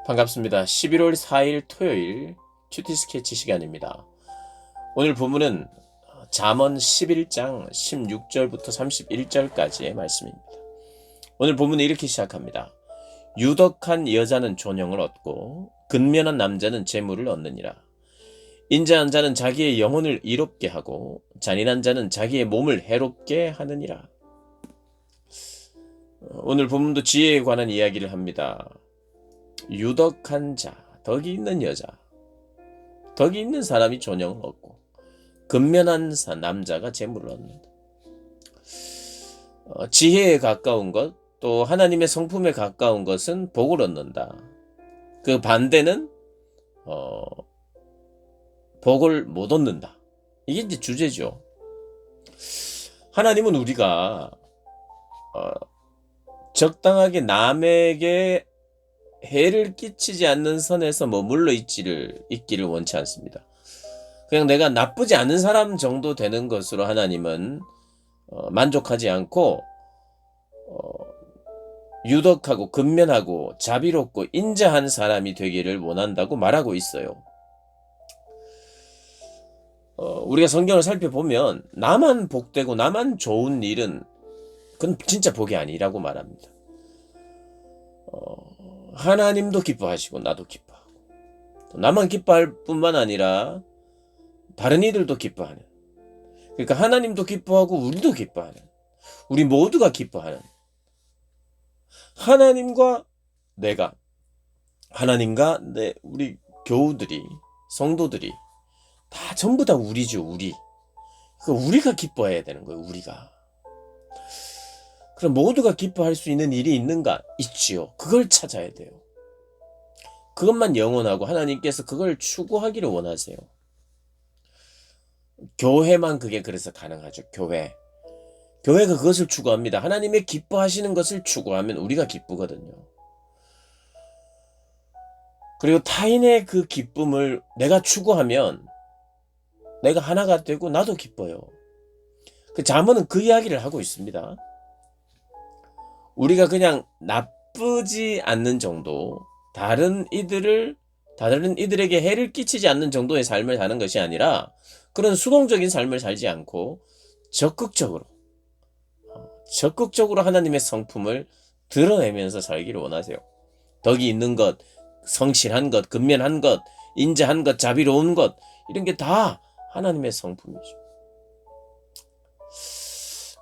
반갑습니다. 11월 4일 토요일 큐티 스케치 시간입니다. 오늘 본문은 잠언 11장 16절부터 31절까지의 말씀입니다. 오늘 본문은 이렇게 시작합니다. 유덕한 여자는 존영을 얻고 근면한 남자는 재물을 얻느니라. 인자한 자는 자기의 영혼을 이롭게 하고 잔인한 자는 자기의 몸을 해롭게 하느니라. 오늘 본문도 지혜에 관한 이야기를 합니다. 유덕한 자, 덕이 있는 여자, 덕이 있는 사람이 존영을 얻고 근면한 남자가 재물을 얻는다. 지혜에 가까운 것, 또 하나님의 성품에 가까운 것은 복을 얻는다. 그 반대는 복을 못 얻는다. 이게 이제 주제죠. 하나님은 우리가 적당하게 남에게 해를 끼치지 않는 선에서 머물러 있기를 원치 않습니다. 그냥 내가 나쁘지 않은 사람 정도 되는 것으로 하나님은 만족하지 않고 유덕하고 근면하고 자비롭고 인자한 사람이 되기를 원한다고 말하고 있어요. 우리가 성경을 살펴보면 나만 복되고 나만 좋은 일은 그건 진짜 복이 아니라고 말합니다. 하나님도 기뻐하시고 나도 기뻐하고 나만 기뻐할 뿐만 아니라 다른 이들도 기뻐하는, 그러니까 하나님도 기뻐하고 우리도 기뻐하는, 우리 모두가 기뻐하는, 하나님과 내가, 하나님과 우리 교우들이, 성도들이 다 전부 다 우리죠. 우리가 기뻐해야 되는 거예요. 우리가. 그럼 모두가 기뻐할 수 있는 일이 있는가? 있지요. 그걸 찾아야 돼요. 그것만 영원하고 하나님께서 그걸 추구하기를 원하세요. 교회만 그게 그래서 가능하죠. 교회가 그것을 추구합니다. 하나님의 기뻐하시는 것을 추구하면 우리가 기쁘거든요. 그리고 타인의 그 기쁨을 내가 추구하면 내가 하나가 되고 나도 기뻐요. 그 잠언은 그 이야기를 하고 있습니다. 우리가 그냥 나쁘지 않는 정도, 다른 이들에게 해를 끼치지 않는 정도의 삶을 사는 것이 아니라 그런 수동적인 삶을 살지 않고 적극적으로 하나님의 성품을 드러내면서 살기를 원하세요. 덕이 있는 것, 성실한 것, 근면한 것, 인자한 것, 자비로운 것, 이런 게 다 하나님의 성품이죠.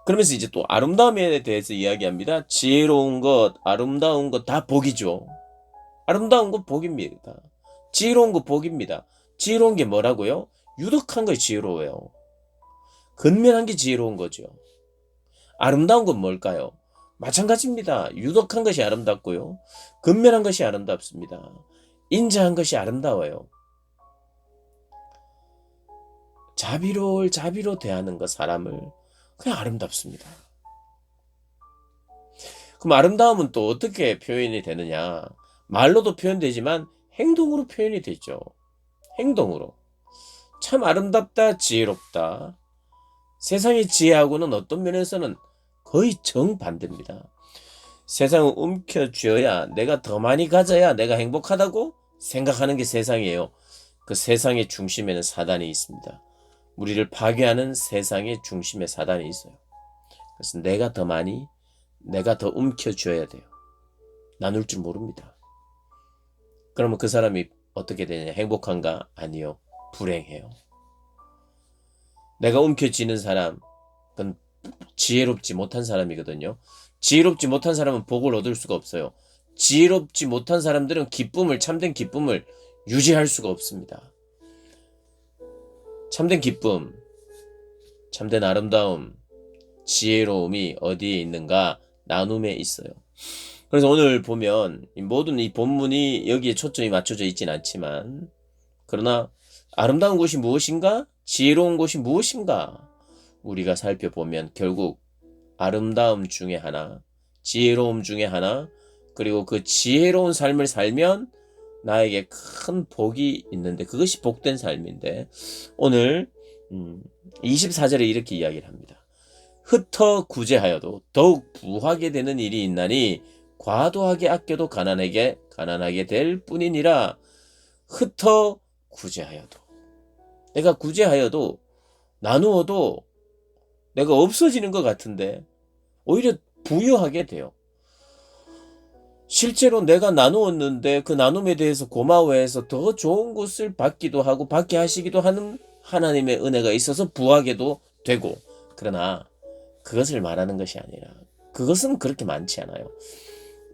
그러면서 이제 또 아름다움에 대해서 이야기합니다. 지혜로운 것, 아름다운 것 다 복이죠. 아름다운 것 복입니다. 지혜로운 것 복입니다. 지혜로운 게 뭐라고요? 유덕한 것이 지혜로워요. 근면한 게 지혜로운 거죠. 아름다운 건 뭘까요? 마찬가지입니다. 유덕한 것이 아름답고요. 근면한 것이 아름답습니다. 인자한 것이 아름다워요. 자비로 대하는 것, 사람을, 그냥 아름답습니다. 그럼 아름다움은 또 어떻게 표현이 되느냐? 말로도 표현되지만 행동으로 표현이 되죠. 행동으로. 참 아름답다, 지혜롭다. 세상의 지혜하고는 어떤 면에서는 거의 정반대입니다. 세상을 움켜쥐어야, 내가 더 많이 가져야 내가 행복하다고 생각하는 게 세상이에요. 그 세상의 중심에는 사단이 있습니다. 우리를 파괴하는 세상의 중심에 사단이 있어요. 그래서 내가 더 움켜쥐어야 돼요. 나눌 줄 모릅니다. 그러면 그 사람이 어떻게 되냐? 행복한가? 아니요. 불행해요. 내가 움켜쥐는 사람, 그건 지혜롭지 못한 사람이거든요. 지혜롭지 못한 사람은 복을 얻을 수가 없어요. 지혜롭지 못한 사람들은 참된 기쁨을 유지할 수가 없습니다. 참된 기쁨, 참된 아름다움, 지혜로움이 어디에 있는가? 나눔에 있어요. 그래서 오늘 보면 모든 이 본문이 여기에 초점이 맞춰져 있진 않지만, 그러나 아름다운 것이 무엇인가? 지혜로운 것이 무엇인가? 우리가 살펴보면 결국 아름다움 중에 하나, 지혜로움 중에 하나, 그리고 그 지혜로운 삶을 살면 나에게 큰 복이 있는데, 그것이 복된 삶인데, 오늘 24절에 이렇게 이야기를 합니다. 흩어 구제하여도 더욱 부하게 되는 일이 있나니 과도하게 아껴도 가난하게 될 뿐이니라. 흩어 구제하여도, 내가 구제하여도 나누어도 내가 없어지는 것 같은데 오히려 부유하게 돼요. 실제로 내가 나누었는데 그 나눔에 대해서 고마워해서 더 좋은 것을 받기도 하고 받게 하시기도 하는 하나님의 은혜가 있어서 부하게도 되고, 그러나 그것을 말하는 것이 아니라, 그것은 그렇게 많지 않아요.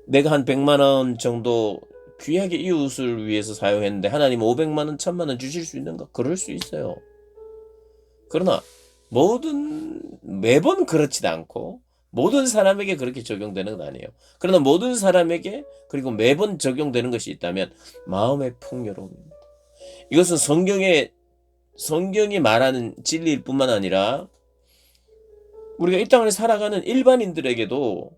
내가 한 100만 원 정도 귀하게 이웃을 위해서 사용했는데 하나님 500만 원, 1000만 원 주실 수 있는가? 그럴 수 있어요. 그러나 매번 그렇지도 않고 모든 사람에게 그렇게 적용되는 건 아니에요. 그러나 모든 사람에게 그리고 매번 적용되는 것이 있다면 마음의 풍요로움입니다. 이것은 성경이 말하는 진리일 뿐만 아니라 우리가 이 땅을 살아가는 일반인들에게도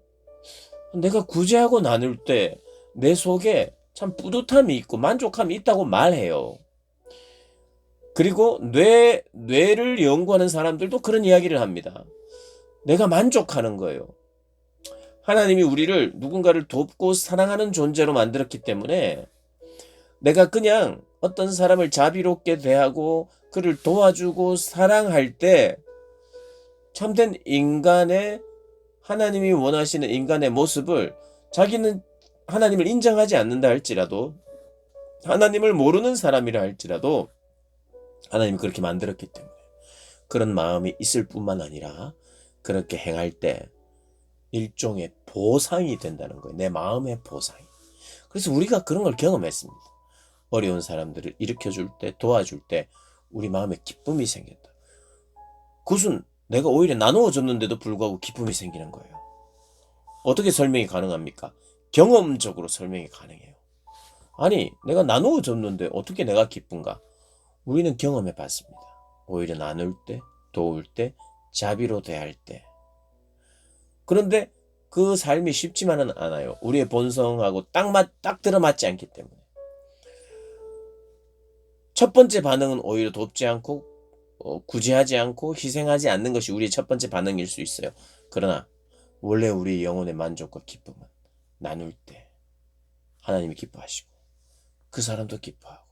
내가 구제하고 나눌 때 내 속에 참 뿌듯함이 있고 만족함이 있다고 말해요. 그리고 뇌를 연구하는 사람들도 그런 이야기를 합니다. 내가 만족하는 거예요. 하나님이 우리를 누군가를 돕고 사랑하는 존재로 만들었기 때문에 내가 그냥 어떤 사람을 자비롭게 대하고 그를 도와주고 사랑할 때 참된 인간의, 하나님이 원하시는 인간의 모습을, 자기는 하나님을 인정하지 않는다 할지라도, 하나님을 모르는 사람이라 할지라도 하나님이 그렇게 만들었기 때문에 그런 마음이 있을 뿐만 아니라 그렇게 행할 때 일종의 보상이 된다는 거예요. 내 마음의 보상이. 그래서 우리가 그런 걸 경험했습니다. 어려운 사람들을 일으켜줄 때, 도와줄 때 우리 마음에 기쁨이 생겼다. 그것은 내가 오히려 나누어 줬는데도 불구하고 기쁨이 생기는 거예요. 어떻게 설명이 가능합니까? 경험적으로 설명이 가능해요. 아니, 내가 나누어 줬는데 어떻게 내가 기쁜가? 우리는 경험해 봤습니다. 오히려 나눌 때, 도울 때, 자비로 대할 때. 그런데 그 삶이 쉽지만은 않아요. 우리의 본성하고 딱 들어맞지 않기 때문에. 첫 번째 반응은 오히려 돕지 않고 구제하지 않고 희생하지 않는 것이 우리의 첫 번째 반응일 수 있어요. 그러나 원래 우리 영혼의 만족과 기쁨은 나눌 때 하나님이 기뻐하시고 그 사람도 기뻐하고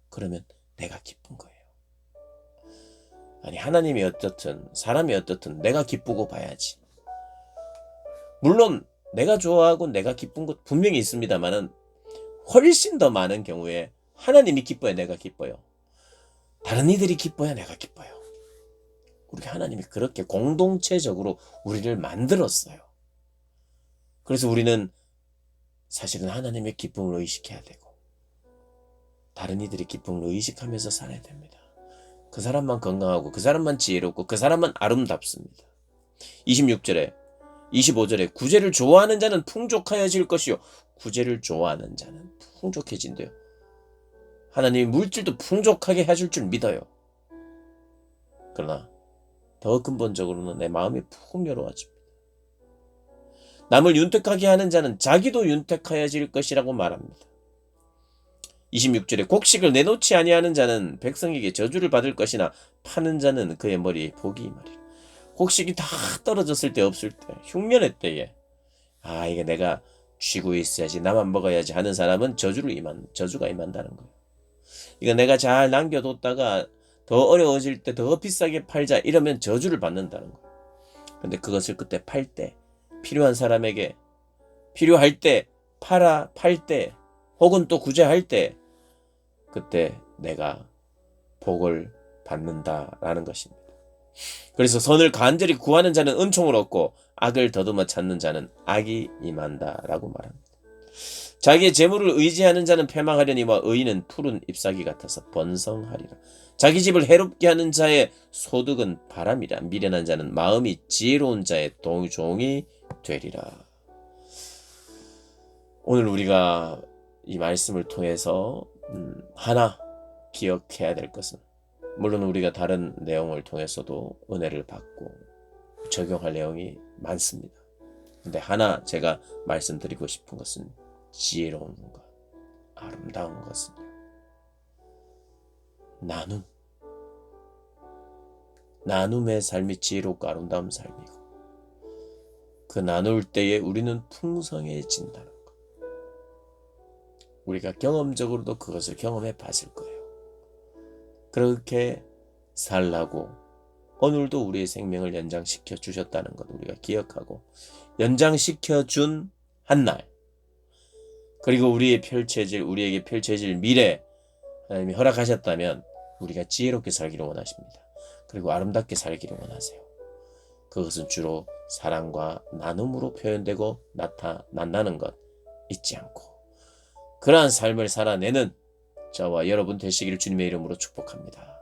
그러면 내가 기쁜 거예요. 아니, 하나님이 어떻든 사람이 어떻든 내가 기쁘고 봐야지. 물론 내가 좋아하고 내가 기쁜 것 분명히 있습니다만은 훨씬 더 많은 경우에 하나님이 기뻐야 내가 기뻐요. 다른 이들이 기뻐야 내가 기뻐요. 우리 하나님이 그렇게 공동체적으로 우리를 만들었어요. 그래서 우리는 사실은 하나님의 기쁨을 의식해야 되고 다른 이들의 기쁨을 의식하면서 살아야 됩니다. 그 사람만 건강하고 그 사람만 지혜롭고 그 사람만 아름답습니다. 26절에 25절에 구제를 좋아하는 자는 풍족하여질 것이요 구제를 좋아하는 자는 풍족해진대요. 하나님이 물질도 풍족하게 해줄 줄 믿어요. 그러나 더 근본적으로는 내 마음이 풍요로워집니다. 남을 윤택하게 하는 자는 자기도 윤택하여질 것이라고 말합니다. 26절에 곡식을 내놓지 아니하는 자는 백성에게 저주를 받을 것이나 파는 자는 그의 머리에 복이 말이라. 곡식이 다 떨어졌을 때 없을 때 흉년의 때에 이게 내가 쥐고 있어야지 나만 먹어야지 하는 사람은 저주가 임한다는 거예요. 이거 내가 잘 남겨뒀다가 더 어려워질 때 더 비싸게 팔자 이러면 저주를 받는다는 거예요. 근데 그것을 그때 팔 때 필요한 사람에게 필요할 때 팔 때 혹은 또 구제할 때 그때 내가 복을 받는다라는 것입니다. 그래서 선을 간절히 구하는 자는 은총을 얻고 악을 더듬어 찾는 자는 악이 임한다라고 말합니다. 자기의 재물을 의지하는 자는 패망하려니와 의인은 푸른 잎사귀 같아서 번성하리라. 자기 집을 해롭게 하는 자의 소득은 바람이라. 미련한 자는 마음이 지혜로운 자의 종이 되리라. 오늘 우리가 이 말씀을 통해서 하나 기억해야 될 것은, 물론 우리가 다른 내용을 통해서도 은혜를 받고 적용할 내용이 많습니다. 근데 하나 제가 말씀드리고 싶은 것은 지혜로운 것, 아름다운 것은 나눔의 삶이 지혜롭고 아름다운 삶이고 그 나눌 때에 우리는 풍성해진다는 것. 우리가 경험적으로도 그것을 경험해 봤을 거예요. 그렇게 살라고 오늘도 우리의 생명을 연장시켜 주셨다는 것 우리가 기억하고, 연장시켜 준 한날, 그리고 우리에게 펼쳐질 미래 하나님이 허락하셨다면 우리가 지혜롭게 살기를 원하십니다. 그리고 아름답게 살기를 원하세요. 그것은 주로 사랑과 나눔으로 표현되고 나타난다는 것 잊지 않고, 그러한 삶을 살아내는 저와 여러분 되시기를 주님의 이름으로 축복합니다.